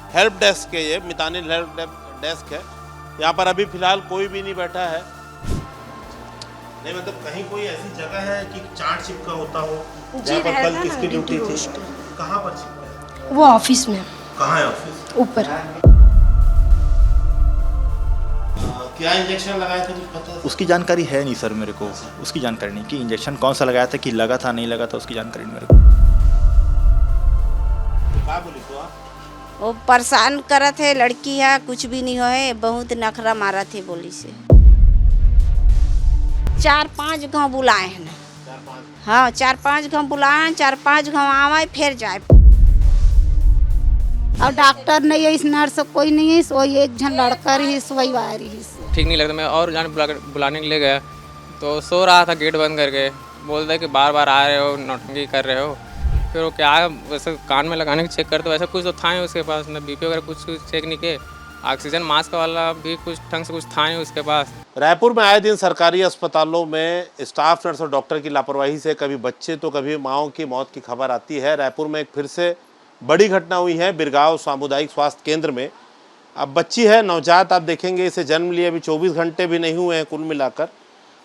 Help desk है, ये मितानिन help desk है। यहाँ पर अभी फिलहाल कोई भी नहीं बैठा है। नहीं मतलब कहीं कोई ऐसी जगह है कि चार्ट चिपका होता हो जहाँ पर कल किसकी ड्यूटी थी? कहाँ पर चिपका है? वो ऑफिस में। कहाँ है ऑफिस? ऊपर। क्या इंजेक्शन लगाया था कुछ पता है? उसकी जानकारी है नहीं सर मेरे को, उसकी जानकारी नहीं कि इंजेक्शन कौन सा लगाया था, कि लगा था नहीं लगा था, उसकी जानकारी नहीं मेरे को। क्या बोली तो आप? वो परेशान करत है, लड़की है, कुछ भी नहीं होए, बहुत नखरा मारा थे बोली से। 4-5 गाँव बुलाए हैं ना। 4-5? हाँ 4-5 गाँव बुलाए, 4-5 गाँव आवे फिर जाए। और डॉक्टर नहीं है, इस नर्स कोई नहीं है, वही एक जन लड़का रही, वही आ रही। ठीक नहीं लगता। मैं और जान बुलाने के लिए गया तो सो रहा था गेट बंद करके, बोलता है कि बार बार आ रहे हो, नौटंकी कर रहे हो। फिर वो क्या वैसे कान में लगाने की चेक करते, वैसा कुछ तो था नहीं उसके पास, न बीपी वगैरह कुछ चेक नहीं किए। ऑक्सीजन मास्क वाला भी कुछ ढंग से कुछ था नहीं उसके पास। रायपुर में आए दिन सरकारी अस्पतालों में स्टाफ नर्स और डॉक्टर की लापरवाही से कभी बच्चे तो कभी माओं की मौत की खबर आती है। रायपुर में एक फिर से बड़ी घटना हुई है बिरगांव सामुदायिक स्वास्थ्य केंद्र में। अब बच्ची है नवजात, आप देखेंगे इसे जन्म लिए अभी 24 घंटे भी नहीं हुए हैं कुल मिलाकर।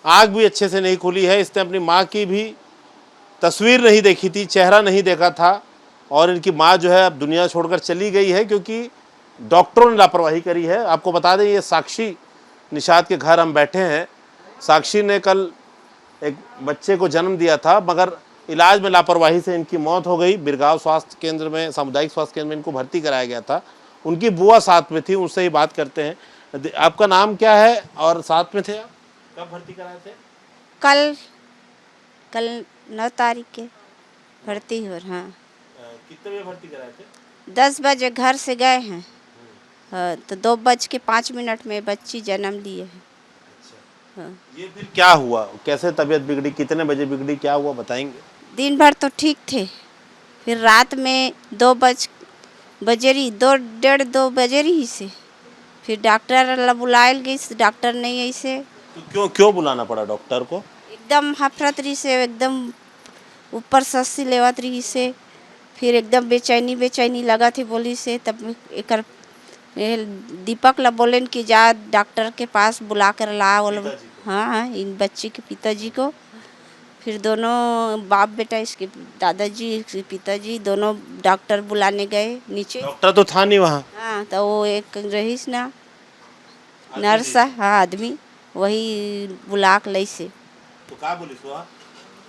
आँख भी अच्छे से नहीं खुली है, इसने अपनी माँ की भी तस्वीर नहीं देखी थी, चेहरा नहीं देखा था और इनकी माँ जो है अब दुनिया छोड़कर चली गई है क्योंकि डॉक्टरों ने लापरवाही करी है। आपको बता दें ये साक्षी निषाद के घर हम बैठे हैं। साक्षी ने कल एक बच्चे को जन्म दिया था मगर इलाज में लापरवाही से इनकी मौत हो गई। बिरगांव स्वास्थ्य केंद्र में, सामुदायिक स्वास्थ्य केंद्र में इनको भर्ती कराया गया था। उनकी बुआ साथ में थी, उनसे ही बात करते हैं। आपका नाम क्या है और साथ में थे आप? कब भर्ती कराए थे? कल 9 तारीख के भर्ती हो। हाँ कितने बजे भर्ती कराए थे? 10 बजे घर से गए हैं। हाँ तो 2:05 में बच्ची जन्म लिए है। हाँ। ये फिर क्या हुआ, कैसे तबीयत बिगड़ी, कितने बजे बिगड़ी, क्या हुआ बताएंगे? दिन भर तो ठीक थे, फिर रात में 2 बजे 2 बजे रही से फिर डॉक्टर बुलायल गई, डॉक्टर नहीं ऐसे। तो क्यों बुलाना पड़ा डॉक्टर को? एकदम हफरत रही से, एकदम ऊपर सस्ती लेवत रही से, फिर एकदम बेचैनी लगा थी बोली से। तब एक दीपक ला बोलेन कि जा डॉक्टर के पास बुला कर ला। हाँ इन बच्ची के पिताजी को। फिर दोनों बाप बेटा, इसके दादाजी इसके पिताजी दोनों डॉक्टर बुलाने गए नीचे। डॉक्टर तो था नहीं वहाँ। हाँ तो वो एक रहीस ना नर्स, हाँ आदमी, वही बुला के लई से। तो क्या बोली सुहा?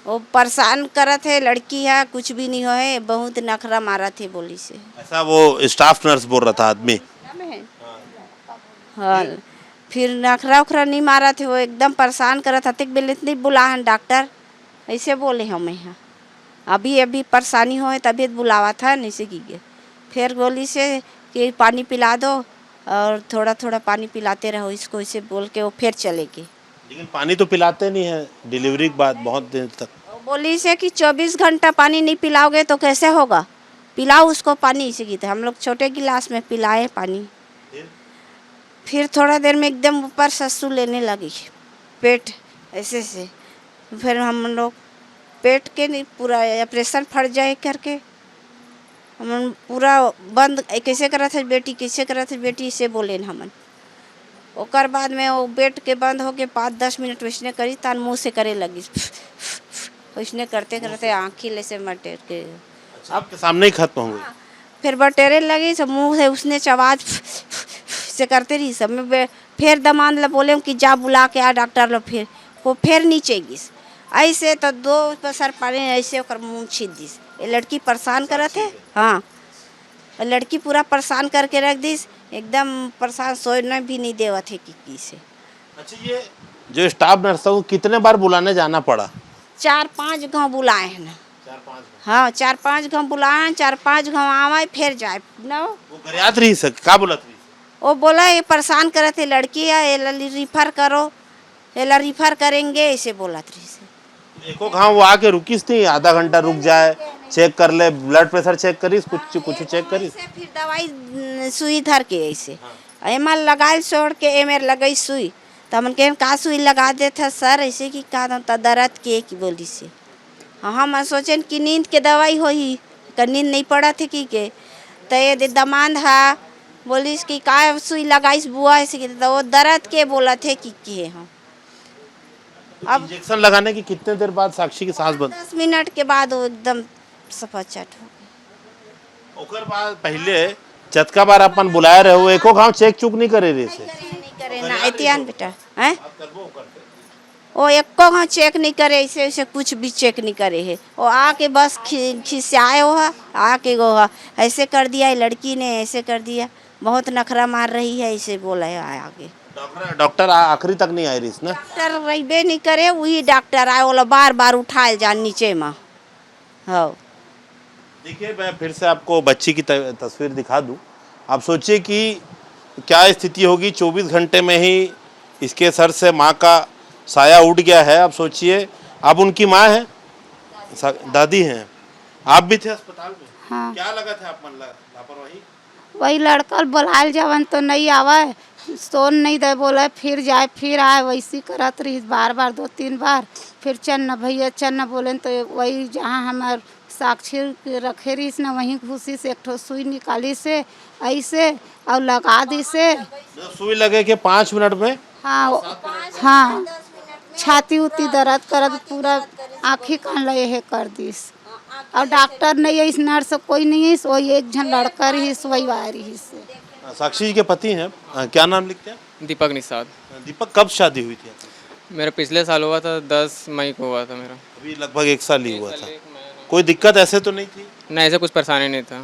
वो परेशान करत है, लड़की है, कुछ भी नहीं होए, बहुत नखरा मारा थे बोली से। ऐसा वो स्टाफ नर्स बोल रहा था आदमी? हाँ फिर नखरा उखरा नहीं मारा थे, वो एकदम परेशान करत हते बेले इतनी बुलाहन डॉक्टर ऐसे बोले हमें। यहाँ अभी परेशानी हो तबीयत बुलावा था नहीं से की गए। फिर बोली से कि पानी पिला दो और थोड़ा थोड़ा पानी पिलाते रहो इसको, इसे बोल के वो फिर चले गए। लेकिन पानी तो पिलाते नहीं है डिलीवरी के बाद बहुत देर तक। बोली से कि 24 घंटा पानी नहीं पिलाओगे तो कैसे होगा, पिलाओ उसको पानी। इसे की हम लोग छोटे गिलास में पिलाए पानी। फिर थोड़ा देर में एकदम ऊपर सस्सू लेने लगी, पेट ऐसे से। फिर हम लोग पेट के नहीं पूरा ऑपरेशन फट जाए करके हम पूरा बंद कैसे करा था बेटी, कैसे करा था बेटी, इसे बोले हमन। ओकर बाद में वो बेट के बंद हो के 5-10 मिनट वैसने करी, तान मुँह से करे लगी वैसने करते करते आँखी ले से मटेर के। आपके सामने ही खत्म हो गई? फिर बटेरे लगी सब मुँह से, उसने आवाज से करते रही सब में। फिर दमान ला बोले कि जा बुला के आ डॉक्टर लो। फिर वो फिर नीचे गिस ऐसे तो 2 पसर पानी ऐसे ओकर मुँह छीन दिस। ये लड़की परेशान करत है। हाँ लड़की पूरा परेशान करके रख दिस, एकदम परेशान, सोने भी नहीं देवत है कि से। अच्छा ये जो स्टाफ नर्स था वो कितने बार बुलाने जाना पड़ा? 4-5 गाँव बुलाए हैं ना। 4-5? हाँ 4-5 गाँव बुलाए, 4-5 गाँव आवे फिर जाए ना। वो गरियात रही सक क्या बोला थी? वो बोला ये परेशान करत है लड़की है, ये रिफर करो, ये रिफर करेंगे ऐसे बोला थी से। एको घाव वो आके रुकीस नहीं, आधा घंटा रुक जाए, चेक कर ले, ब्लड प्रेशर चेक करीस, कुछ चेक करीस। फिर दवाई सुई धर के ऐसे एमर लगाए छोड़ के एमर लगाई सुई। तो हमन के का सुई लगा देता सर ऐसे कि का दर्द के की बोली से। हाँ हम सोचें कि नींद के दवाई होई, नींद नहीं पड़ा थे कि के। तो ये दमाद है बोलिस कि का सुई लगाइस बुआ ऐसे की तो वो दर्द के बोला थे कि किए हम। अब इंजेक्शन लगाने की कितने देर बाद साक्षी की सांस बंद? 10 मिनट के बाद वो एकदम सफाचट हो गई। ओकर बाद पहले जतका बार अपन बुलाए रहे हो एको गांव चेक चुक नहीं करे रे से नहीं करे ना एतियान बेटा हैं वो एको गाँव चेक नहीं करे ऐसे ऐसे कुछ भी चेक नहीं करे है वो आके बस खिसियाए हो आके गो ऐसे कर दिया है लड़की ने ऐसे कर दिया बहुत नखरा मार रही है ऐसे बोला है आगे। डॉक्टर आखिरी तक नहीं आए रही ना? डॉक्टर रहीबे नहीं करे वही डॉक्टर आए बोला बार बार उठाए जा नीचे में। हाँ देखिए मैं फिर से आपको बच्ची की तस्वीर दिखा दूं। आप सोचिए कि क्या स्थिति होगी 24 घंटे में ही इसके सर से माँ का साया उठ गया है। आप सोचिए आप उनकी माँ हैं, दादी हैं, आप भी थे अस्पताल में। हाँ। क्या लगा था आप मन लापरवाही? वही लड़का बुलाए जवन तो नहीं आवे सोन नहीं दे बोले फिर जाए फिर आए वैसी करत रही बार बार 2-3 बार फिर चन्न भैया चन्न बोले तो वही जहाँ हमार साक्षी रखे रही ना वहीं घुसी से एक ठो सुई निकाली से ऐसे और लगा दी से सुई लगे के 5 मिनट में। हाँ हाँ छाती उती दर्द करत पूरा आँखी कान लगे है कर दिस और डॉक्टर नहीं है इस नर्स कोई नहीं है वही एक जन लड़का रही वही आ रही से। साक्षी जी के पति हैं, क्या नाम लिखते हैं? दीपक निषाद। दीपक कब शादी हुई थी? मेरा पिछले साल हुआ था 10 मई को हुआ था मेरा। अभी लगभग 1 साल ही हुआ था। कोई दिक्कत ऐसे तो नहीं थी? नहीं ऐसा कुछ परेशानी नहीं था।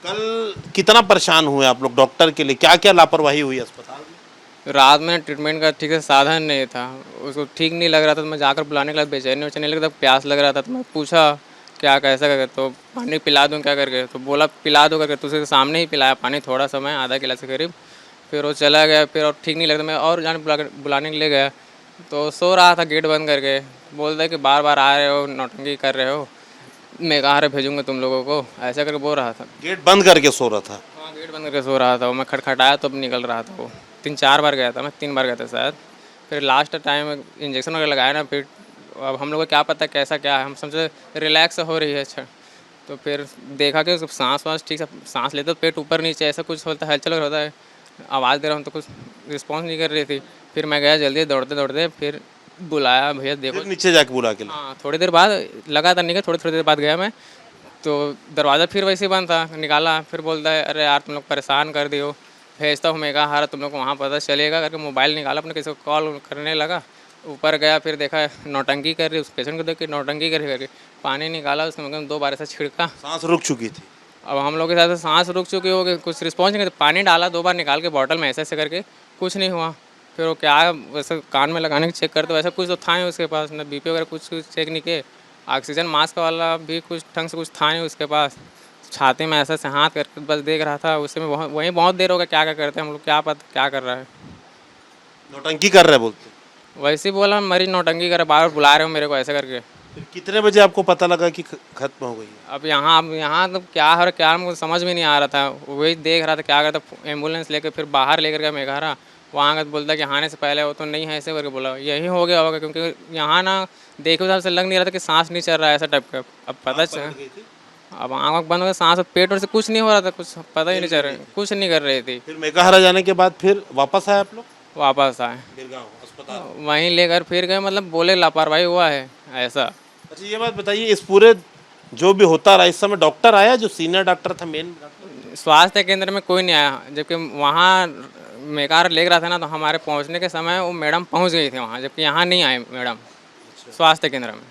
कल कितना परेशान हुए आप लोग डॉक्टर के लिए? क्या क्या लापरवाही हुई अस्पताल में? रात में ट्रीटमेंट का ठीक से साधन नहीं था, उसको ठीक नहीं लग रहा था तो मैं जाकर बुलाने के बाद बेचैनी वेचैनी लग रहा था, प्यास लग रहा था तो मैं पूछा क्या कैसा करके तो पानी पिला दूँ क्या करके तो बोला पिला दो करके तो उसके सामने ही पिलाया पानी थोड़ा समय आधा गिलास के करीब। फिर वो चला गया फिर और ठीक नहीं लगता मैं और जान बुलाने के लिए गया तो सो रहा था गेट बंद करके बोलता है कि बार बार आ रहे हो नौटंकी कर रहे हो मैं कहाँ रहे भेजूँगा तुम लोगों को ऐसा करके बोल रहा था। गेट बंद करके सो रहा था? हाँ गेट बंद करके सो रहा था वो। मैं खटखटाया तो अब निकल रहा था वो। 3-4 बार गया था मैं, 3 बार गया था शायद। फिर लास्ट टाइम इंजेक्शन वगैरह लगाया ना फिर अब हम लोग को क्या पता कैसा क्या है, हम समझे रिलैक्स हो रही है। अच्छा तो फिर देखा कि सांस वास ठीक से सांस लेते तो पेट ऊपर नीचे ऐसा कुछ होता है हलचल होता है, आवाज़ दे रहा हूँ तो कुछ रिस्पॉन्स नहीं कर रही थी। फिर मैं गया जल्दी दौड़ते दौड़ते फिर बुलाया भैया देखो नीचे जाके बुला के। हाँ थोड़ी देर बाद लगातार नहीं गया थोड़ी देर बाद गया मैं तो दरवाज़ा फिर वैसे ही बंद था, निकाला फिर बोलता है अरे यार तुम लोग परेशान कर दियो भेजता हूँ। मैं कहा हारा तुम लोग को वहाँ पता चलेगा करके मोबाइल निकाला अपने किसी को कॉल करने लगा। ऊपर गया फिर देखा नौटंकी कर रही उस पेशेंट को देख के नौटंकी कर करके पानी निकाला उसमें 2 बार ऐसा छिड़का। सांस रुक चुकी थी? अब हम लोग के साथ सांस रुक चुकी हो गई कुछ रिस्पॉन्स नहीं, पानी डाला 2 बार निकाल के बॉटल में ऐसे ऐसे करके कुछ नहीं हुआ। फिर वो क्या वैसे कान में लगाने की चेक करते वैसा कुछ तो था नहीं उसके पास, ना बीपी वगैरह कुछ चेक नहीं किए। ऑक्सीजन मास्क वाला भी कुछ ढंग से कुछ था नहीं उसके पास। छाती में ऐसा से हाथ करके बस देख रहा था उससे में वहीं बहुत देर हो गया क्या क्या करते हैं हम लोग क्या पता क्या कर रहा है। नौटंकी कर रहे बोलते? वैसे ही बोला मरी नौटंकी कर बार बार बुला रहे हो मेरे को ऐसे करके। फिर कितने बजे आपको पता लगा कि खत्म हो गई? अब यहाँ तो क्या हो रहा क्या मुझे समझ में नहीं आ रहा था, वही देख रहा था क्या करता। एम्बुलेंस लेकर फिर बाहर लेकर गया मेघारा, वहाँ का बोलता कि आने से पहले वो तो नहीं है ऐसे करके बोला। यही हो गया होगा क्योंकि यहाँ ना देखे हिसाब से लग नहीं रहा था कि सांस नहीं चल रहा है ऐसा टाइप का। अब पता चल अब आँख बंद हो गया सांस पेट और से कुछ नहीं हो रहा था, कुछ पता ही नहीं चल रहा कुछ नहीं कर रही थी। फिर मेघारा जाने के बाद फिर वापस आए आप लोग? वापस आए वहीं लेकर फिर गए, मतलब बोले लापरवाही हुआ है ऐसा। अच्छा ये बात बताइए इस पूरे जो भी होता रहा इस समय डॉक्टर आया जो सीनियर डॉक्टर था मेन? स्वास्थ्य केंद्र में कोई नहीं आया, जबकि वहाँ मेकार ले रहा था ना तो हमारे पहुँचने के समय वो मैडम पहुँच गई थी वहाँ, जबकि यहाँ नहीं आए मैडम स्वास्थ्य केंद्र में।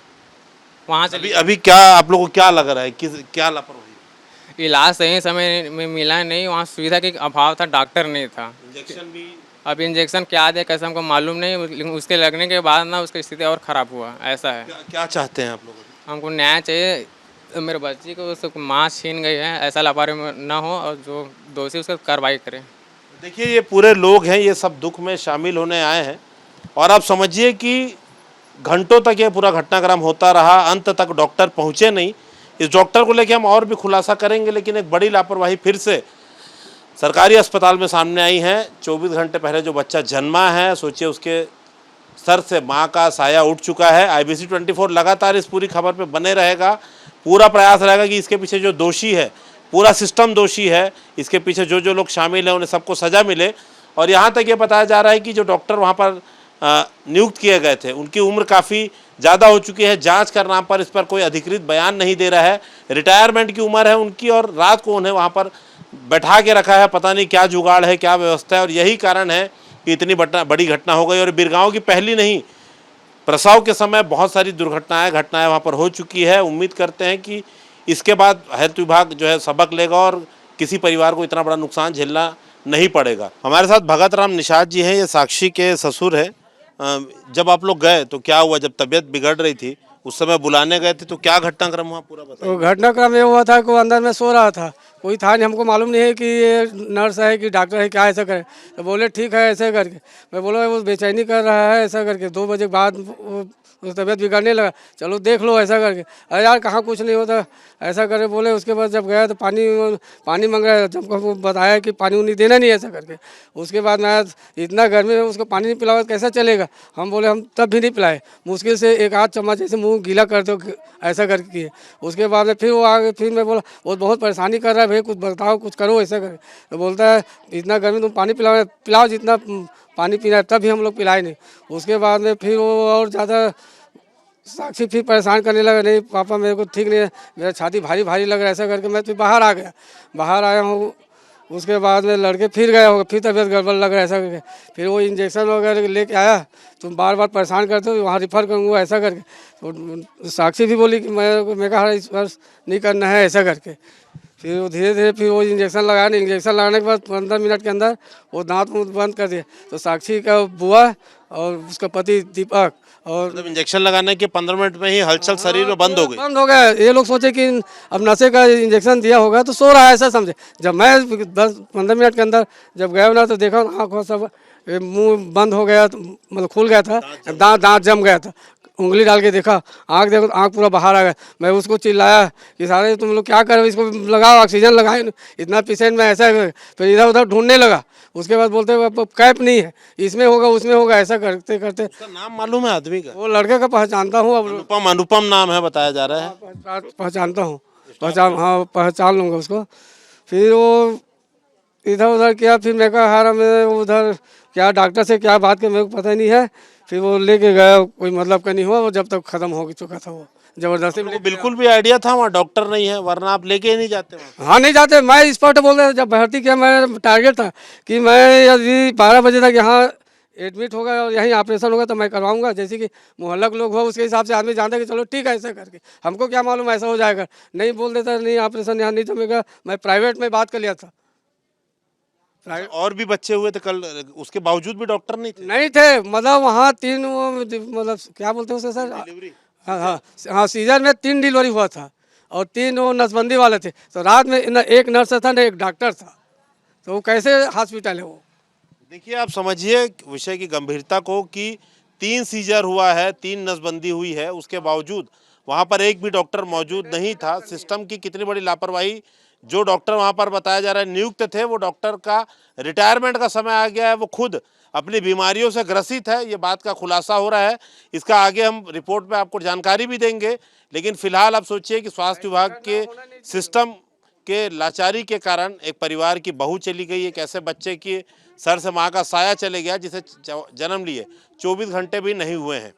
वहाँ से अभी क्या आप लोगों को क्या लग रहा है क्या लापरवाही? इलाज सही समय में मिला नहीं, वहाँ सुविधा के अभाव था, डॉक्टर नहीं था। इंजेक्शन भी अब इंजेक्शन क्या दे कैसे हमको मालूम नहीं, लेकिन उसके लगने के बाद ना उसकी स्थिति और ख़राब हुआ ऐसा है। क्या चाहते हैं आप लोग? हमको न्याय चाहिए, मेरे बच्ची को उसको माँ छीन गई है, ऐसा लापरवाही न हो और जो दोषी उसका कार्रवाई करे। देखिए ये पूरे लोग हैं ये सब दुख में शामिल होने आए हैं और आप समझिए कि घंटों तक ये पूरा घटनाक्रम होता रहा, अंत तक डॉक्टर पहुँचे नहीं। इस डॉक्टर को लेकर हम और भी खुलासा करेंगे, लेकिन एक बड़ी लापरवाही फिर से सरकारी अस्पताल में सामने आई है। 24 घंटे पहले जो बच्चा जन्मा है सोचिए उसके सर से मां का साया उठ चुका है। IBC 24 लगातार इस पूरी खबर पे बने रहेगा, पूरा प्रयास रहेगा कि इसके पीछे जो दोषी है पूरा सिस्टम दोषी है, इसके पीछे जो जो लोग शामिल हैं उन्हें सबको सज़ा मिले। और यहाँ तक ये बताया जा रहा है कि जो डॉक्टर वहाँ पर नियुक्त किए गए थे उनकी उम्र काफ़ी ज़्यादा हो चुकी है। जांच कर नाम पर इस पर कोई अधिकृत बयान नहीं दे रहा है। रिटायरमेंट की उम्र है उनकी और रात को उन्हें वहाँ पर बैठा के रखा है। पता नहीं क्या जुगाड़ है, क्या व्यवस्था है, और यही कारण है कि इतनी बड़ी घटना हो गई। और बिरगांव की पहली नहीं, प्रसव के समय बहुत सारी घटनाएं वहाँ पर हो चुकी है। उम्मीद करते हैं कि इसके बाद हेल्थ विभाग जो है सबक लेगा और किसी परिवार को इतना बड़ा नुकसान झेलना नहीं पड़ेगा। हमारे साथ भगत राम निषाद जी हैं, ये साक्षी के ससुर है। जब आप लोग गए तो क्या हुआ? जब तबीयत बिगड़ रही थी उस समय बुलाने गए थे तो क्या घटनाक्रम हुआ, पूरा बताइए। तो घटनाक्रम ये हुआ था कि वो अंदर में सो रहा था, कोई था नहीं, हमको मालूम नहीं है कि ये नर्स है कि डॉक्टर है, क्या ऐसा करे। तो बोले ठीक है ऐसे करके, मैं बोला वो बेचैनी कर रहा है ऐसा करके। 2 बजे के बाद वो तबीयत बिगड़ने लगा, चलो देख लो ऐसा करके। अरे यार कहाँ कुछ नहीं होता ऐसा करे बोले। उसके बाद जब गया तो पानी मांग रहा है, जब वो बताया कि पानी उन्हीं देना नहीं ऐसा करके। उसके बाद मैं इतना गर्मी में उसको पानी नहीं पिलाओ कैसा चलेगा। हम बोले हम तब भी नहीं पिलाए, मुश्किल से 1 आध चम्मच जैसे मुँह गीला कर दो ऐसा करके किए। उसके बाद में फिर वो आगे, फिर मैं बोला वो बहुत परेशानी कर रहा है भाई, कुछ बताओ कुछ करो ऐसा करे। तो बोलता है इतना गर्मी तुम पानी पिलाओ जितना पानी पीना है, तब भी हम लोग पिलाए नहीं। उसके बाद में फिर वो और ज़्यादा साक्षी फिर परेशान करने लगा, नहीं पापा मेरे को ठीक नहीं है, मेरा छाती भारी भारी लग रहा है ऐसा करके। मैं तो बाहर आ गया, बाहर आया हूँ। उसके बाद में लड़के फिर गए होगा, फिर तबीयत गड़बड़ लग रहा है ऐसा करके। फिर वो इंजेक्शन वगैरह लेके आया, तुम बार बार परेशान करते हो, वहाँ रिफ़र करूँगा ऐसा करके। तो साक्षी भी बोली कि मैं कहा इस बार नहीं करना है ऐसा करके। फिर वो धीरे धीरे फिर वो इंजेक्शन लगाया। इंजेक्शन लगाने के बाद 15 मिनट के अंदर वो दांत बंद कर दिया। तो साक्षी का बुआ और उसका पति दीपक और मतलब इंजेक्शन लगाने के 15 मिनट में ही हलचल शरीर में बंद हो गई। बंद हो गया। ये लोग सोचे कि अब नशे का इंजेक्शन दिया होगा तो सो रहा है ऐसा समझे। जब मैं 10-15 मिनट के अंदर जब गया ना तो देखा आँखों सब मुंह बंद हो गया, तो मतलब खुल गया था, दांत जम गया था। उंगली डाल के देखा, आँख देखो तो आँख पूरा बाहर आ गया। मैं उसको चिल्लाया कि सारे तुम लोग क्या कर रहे हो, इसको लगाओ ऑक्सीजन लगाए, इतना पेशेंट में ऐसा। फिर इधर उधर ढूंढने लगा। उसके बाद बोलते कैप नहीं है, इसमें होगा उसमें होगा ऐसा करते करते। उसका नाम मालूम है आदमी का? वो लड़के का पहचानता हूँ अब। अनुपम नाम है बताया जा रहा है। पहचानता हूँ, हाँ पहचान लूँगा उसको। फिर वो इधर उधर किया। फिर मैं कहा हारा मैं उधर क्या डॉक्टर से क्या बात की मेरे को पता नहीं है। फिर वो लेके गया, कोई मतलब का नहीं हुआ वो जब तक खत्म हो चुका था। वो जबरदस्ती में बिल्कुल भी आइडिया था वहाँ डॉक्टर नहीं है, वरना आप लेके ही नहीं जाते वहाँ। हाँ नहीं जाते। मैं इस पर बोल रहा जब भर्ती किया, मैं टारगेट था कि मैं यदि 12 बजे तक यहाँ एडमिट होगा और यहीं ऑपरेशन होगा तो मैं करवाऊंगा। जैसे कि मोहल्ला के लोग हो उसके हिसाब से आदमी जानता है कि चलो ठीक है ऐसा करके। हमको क्या मालूम ऐसा हो जाएगा, नहीं बोल देता नहीं ऑपरेशन यहाँ नहीं जमेगा। मैं प्राइवेट में बात कर लिया था। और भी बच्चे हुए थे कल, उसके बावजूद भी डॉक्टर नहीं थे? नहीं थे, मतलब वहाँ 3 मतलब क्या बोलते हैं उसे सर, हाँ हाँ हाँ सीजन में 3 डिलीवरी हुआ था और 3 वो नसबंदी वाले थे। तो रात में न एक नर्स था न एक डॉक्टर था, तो वो कैसे हॉस्पिटल है वो। देखिए आप समझिए विषय की गंभीरता को कि 3 सीजर हुआ है, 3 नसबंदी हुई है, उसके बावजूद वहाँ पर एक भी डॉक्टर मौजूद नहीं था। सिस्टम की कितनी बड़ी लापरवाही। जो डॉक्टर वहाँ पर बताया जा रहा है नियुक्त थे, वो डॉक्टर का रिटायरमेंट का समय आ गया है, वो खुद अपनी बीमारियों से ग्रसित है, ये बात का खुलासा हो रहा है। इसका आगे हम रिपोर्ट में आपको जानकारी भी देंगे। लेकिन फिलहाल आप सोचिए कि स्वास्थ्य विभाग के सिस्टम के लाचारी के कारण एक परिवार की बहू चली गई। एक ऐसे बच्चे की सर से माँ का साया चले गया जिसे जन्म लिए 24 घंटे भी नहीं हुए हैं।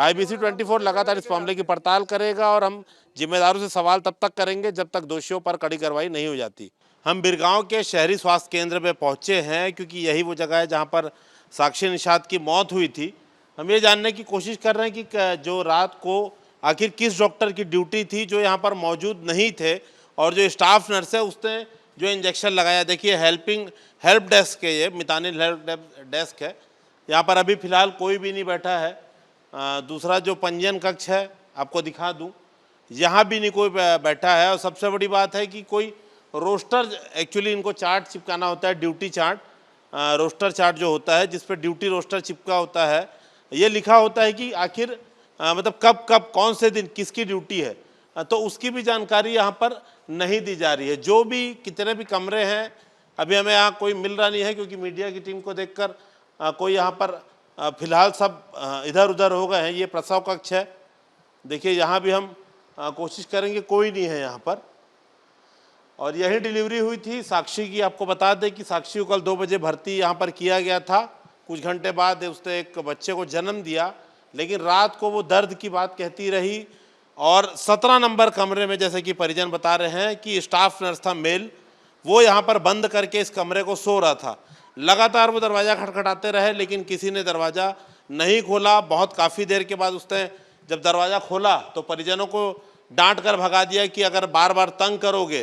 IBC 24 लगातार इस मामले की पड़ताल करेगा और हम जिम्मेदारों से सवाल तब तक करेंगे जब तक दोषियों पर कड़ी कार्रवाई नहीं हो जाती। हम बिरगांव के शहरी स्वास्थ्य केंद्र में पहुंचे हैं क्योंकि यही वो जगह है जहां पर साक्षी निषाद की मौत हुई थी। हम ये जानने की कोशिश कर रहे हैं कि जो रात को आखिर किस डॉक्टर की ड्यूटी थी जो यहाँ पर मौजूद नहीं थे, और जो स्टाफ नर्स है उसने जो इंजेक्शन लगाया। देखिए हेल्प डेस्क है, ये मितानिल हेल्प डेस्क है। यहाँ पर अभी फ़िलहाल कोई भी नहीं बैठा है। दूसरा जो पंजीयन कक्ष है आपको दिखा दूं, यहाँ भी नहीं कोई बैठा है। और सबसे बड़ी बात है कि कोई रोस्टर, एक्चुअली इनको चार्ट चिपकाना होता है, ड्यूटी चार्ट, रोस्टर चार्ट जो होता है जिस पर ड्यूटी रोस्टर चिपका होता है। ये लिखा होता है कि आखिर मतलब कब कौन से दिन किसकी ड्यूटी है, तो उसकी भी जानकारी यहाँ पर नहीं दी जा रही है। जो भी कितने भी कमरे हैं अभी हमें यहाँ कोई मिल रहा नहीं है क्योंकि मीडिया की टीम को देखकर कोई यहाँ पर फिलहाल सब इधर उधर हो गए हैं। ये प्रसव कक्ष है, देखिए यहाँ भी हम कोशिश करेंगे, कोई नहीं है यहाँ पर। और यही डिलीवरी हुई थी साक्षी की। आपको बता दें कि साक्षी को कल 2 बजे भर्ती यहाँ पर किया गया था। कुछ घंटे बाद उसने एक बच्चे को जन्म दिया, लेकिन रात को वो दर्द की बात कहती रही। और 17 नंबर कमरे में, जैसे कि परिजन बता रहे हैं कि स्टाफ नर्स था मेल, वो यहाँ पर बंद करके इस कमरे को सो रहा था। लगातार वो दरवाज़ा खटखटाते रहे, लेकिन किसी ने दरवाज़ा नहीं खोला। बहुत काफ़ी देर के बाद उसने जब दरवाज़ा खोला तो परिजनों को डांट कर भगा दिया कि अगर बार बार तंग करोगे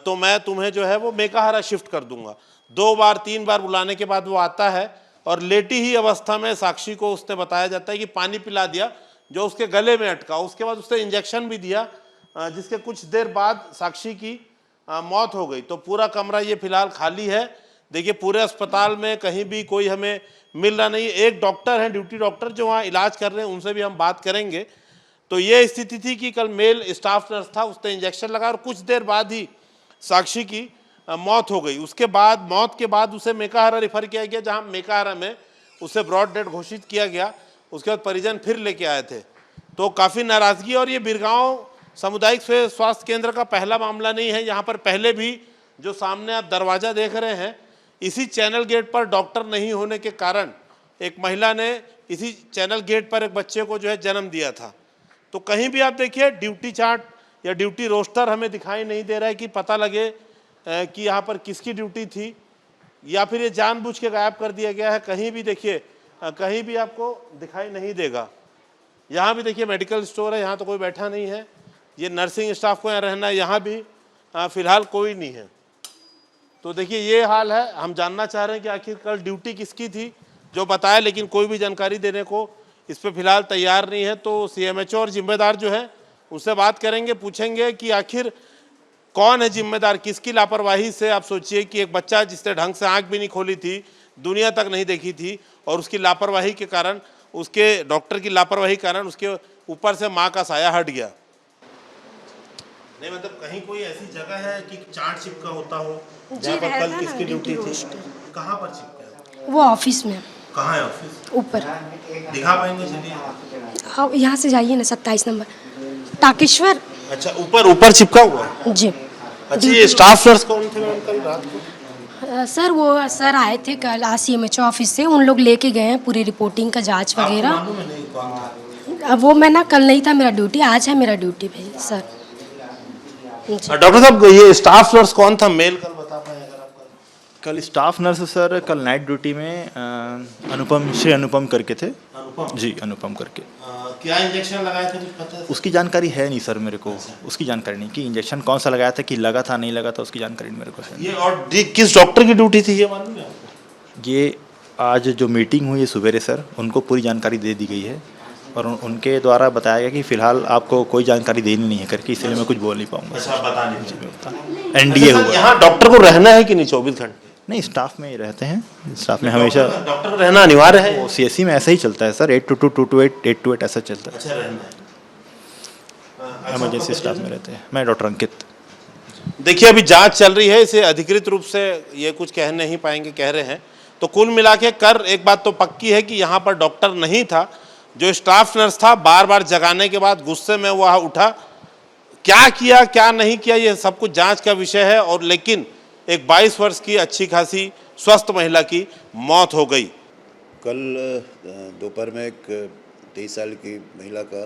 तो मैं तुम्हें जो है वो मेकाहारा शिफ्ट कर दूंगा। 2 बार 3 बार बुलाने के बाद वो आता है और लेटी ही अवस्था में साक्षी को उसने बताया जाता है कि पानी पिला दिया जो उसके गले में अटका। उसके बाद उसने इंजेक्शन भी दिया, जिसके कुछ देर बाद साक्षी की मौत हो गई। तो पूरा कमरा ये फिलहाल खाली है। देखिए, पूरे अस्पताल में कहीं भी कोई हमें मिल रहा नहीं। एक डॉक्टर हैं, ड्यूटी डॉक्टर, जो वहाँ इलाज कर रहे हैं, उनसे भी हम बात करेंगे। तो ये स्थिति थी कि कल मेल स्टाफ नर्स था, उसने इंजेक्शन लगाया और कुछ देर बाद ही साक्षी की मौत हो गई। उसके बाद मौत के बाद उसे मेकाहारा रेफर किया गया, जहाँ मेकाहारा में उसे ब्रॉड डेड घोषित किया गया। उसके बाद परिजन फिर लेके आए थे, तो काफ़ी नाराज़गी। और ये बिरगांव सामुदायिक स्वास्थ्य केंद्र का पहला मामला नहीं है। यहाँ पर पहले भी जो सामने आप दरवाज़ा देख रहे हैं, इसी चैनल गेट पर डॉक्टर नहीं होने के कारण एक महिला ने इसी चैनल गेट पर एक बच्चे को जो है जन्म दिया था। तो कहीं भी आप देखिए ड्यूटी चार्ट या ड्यूटी रोस्टर हमें दिखाई नहीं दे रहा है कि पता लगे कि यहाँ पर किसकी ड्यूटी थी, या फिर ये जानबूझ के गायब कर दिया गया है। कहीं भी देखिए, कहीं भी आपको दिखाई नहीं देगा। यहाँ भी देखिए मेडिकल स्टोर है, यहाँ तो कोई बैठा नहीं है। ये नर्सिंग स्टाफ को यहाँ रहना है, यहाँ भी फिलहाल कोई नहीं है। तो देखिए ये हाल है। हम जानना चाह रहे हैं कि आखिर कल ड्यूटी किसकी थी, जो बताया, लेकिन कोई भी जानकारी देने को इस पर फिलहाल तैयार नहीं है। तो सीएमएचओ और जिम्मेदार जो है उससे बात करेंगे, पूछेंगे कि आखिर कौन है जिम्मेदार, किसकी लापरवाही से। आप सोचिए कि एक बच्चा जिसने ढंग से आंख भी नहीं खोली थी, दुनिया तक नहीं देखी थी, और उसकी लापरवाही के कारण, उसके डॉक्टर की लापरवाही के कारण उसके ऊपर से माँ का साया हट गया। नहीं मतलब कहीं कोई ऐसी जगह है कि चार्ट चिपका होता हो जहाँ पर कल किसकी ड्यूटी थी? कहाँ पर चिपका है? वो ऑफिस में। कहाँ है ऑफिस? ऊपर। दिखा पाएंगे? चलिए। हाँ, यहाँ से जाइए ना, 27 नंबर टाकेश्वर। अच्छा, ऊपर चिपका हुआ है? जी। अच्छा, ये स्टाफ नर्स कौन थे मैम कल रात को? सर वो सर आए थे कल सीएमएचओ ऑफिस से, उन लोग लेके गए हैं पूरी रिपोर्टिंग का जांच वगैरह। मालूम है नहीं कौन था? वो मैं ना, कल नहीं था मेरा ड्यूटी, आज है मेरा ड्यूटी भाई सर। डॉक्टर साहब, ये स्टाफ नर्स कौन था मेल, कल बता पाए अगर आप? कल स्टाफ नर्स सर कल नाइट ड्यूटी में श्री अनुपम करके थे। अनुपम जी, अनुपम करके। क्या इंजेक्शन लगाए थे कुछ पता है? उसकी जानकारी है नहीं सर मेरे को। उसकी जानकारी नहीं कि इंजेक्शन कौन सा लगाया था, कि लगा था नहीं लगा था, उसकी जानकारी मेरे को है। ये और किस डॉक्टर की ड्यूटी थी ये मालूम है आपको? ये आज जो मीटिंग हुई है सुबेरे सर, उनको पूरी जानकारी दे दी गई है और उनके द्वारा बताया गया कि फिलहाल आपको कोई जानकारी देनी नहीं है करके, इसलिए मैं कुछ बोल नहीं पाऊंगा। अच्छा, बता नहीं। एनडीए हुआ। यहाँ डॉक्टर को रहना है कि नहीं 24 घंटे? नहीं, स्टाफ में ही रहते हैं। स्टाफ में हमेशा डॉक्टर रहना अनिवार्य है? वो सीएससी में ऐसा ही चलता है सर, 8 to 2, 2 to 8, 8 to 8 ऐसा चलता है। अच्छा, रहना है। इमरजेंसी स्टाफ में रहते हैं। मैं डॉक्टर अंकित। देखिए, अभी जांच चल रही है, इसे अधिकृत रूप से ये कुछ कह नहीं पाएंगे, कह रहे हैं। तो कुल मिला के कर एक बात तो पक्की है कि यहाँ पर डॉक्टर नहीं था। जो स्टाफ नर्स था, बार बार जगाने के बाद गुस्से में वह उठा। क्या किया क्या नहीं किया, ये सब कुछ जांच का विषय है। और लेकिन एक 22 वर्ष की अच्छी खासी स्वस्थ महिला की मौत हो गई। कल दोपहर में एक 23 साल की महिला का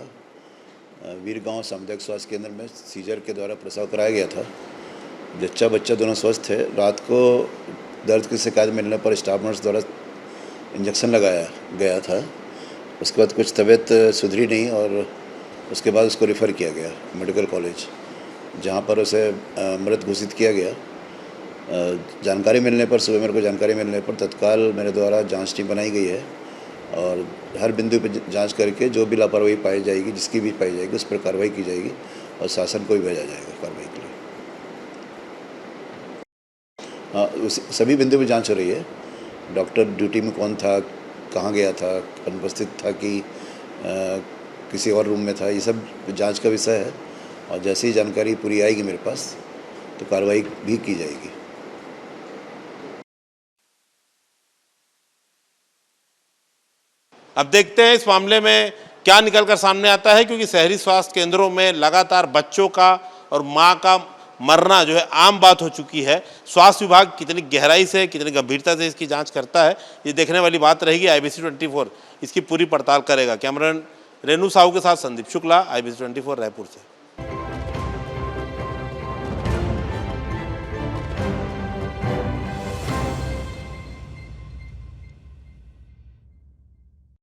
वीरगांव सामुदायिक स्वास्थ्य केंद्र में सीजर के द्वारा प्रसव कराया गया था। जच्चा बच्चा दोनों स्वस्थ थे। रात को दर्द की शिकायत मिलने पर स्टाफ नर्स द्वारा इंजेक्शन लगाया गया था। उसके बाद कुछ तबीयत सुधरी नहीं और उसके बाद उसको रेफ़र किया गया मेडिकल कॉलेज, जहां पर उसे मृत घोषित किया गया। जानकारी मिलने पर, सुबह मेरे को जानकारी मिलने पर तत्काल मेरे द्वारा जांच टीम बनाई गई है और हर बिंदु पर जांच करके जो भी लापरवाही पाई जाएगी, जिसकी भी पाई जाएगी, उस पर कार्रवाई की जाएगी और शासन को भी भेजा जाएगा कार्रवाई के लिए। सभी बिंदु पर जांच हो रही है। डॉक्टर ड्यूटी में कौन था, कहाँ गया था, अनुपस्थित था कि किसी और रूम में था, ये सब जांच का विषय है। और जैसे ही जानकारी पूरी आएगी मेरे पास तो कार्रवाई भी की जाएगी। अब देखते हैं इस मामले में क्या निकलकर सामने आता है, क्योंकि शहरी स्वास्थ्य केंद्रों में लगातार बच्चों का और मां का मरना जो है आम बात हो चुकी है। स्वास्थ्य विभाग कितनी गहराई से, कितनी गंभीरता से इसकी जांच करता है, ये देखने वाली बात रहेगी। IBC 24 इसकी पूरी पड़ताल करेगा। कैमरामैन रेणु साहू के साथ संदीप शुक्ला, IBC 24 रायपुर से।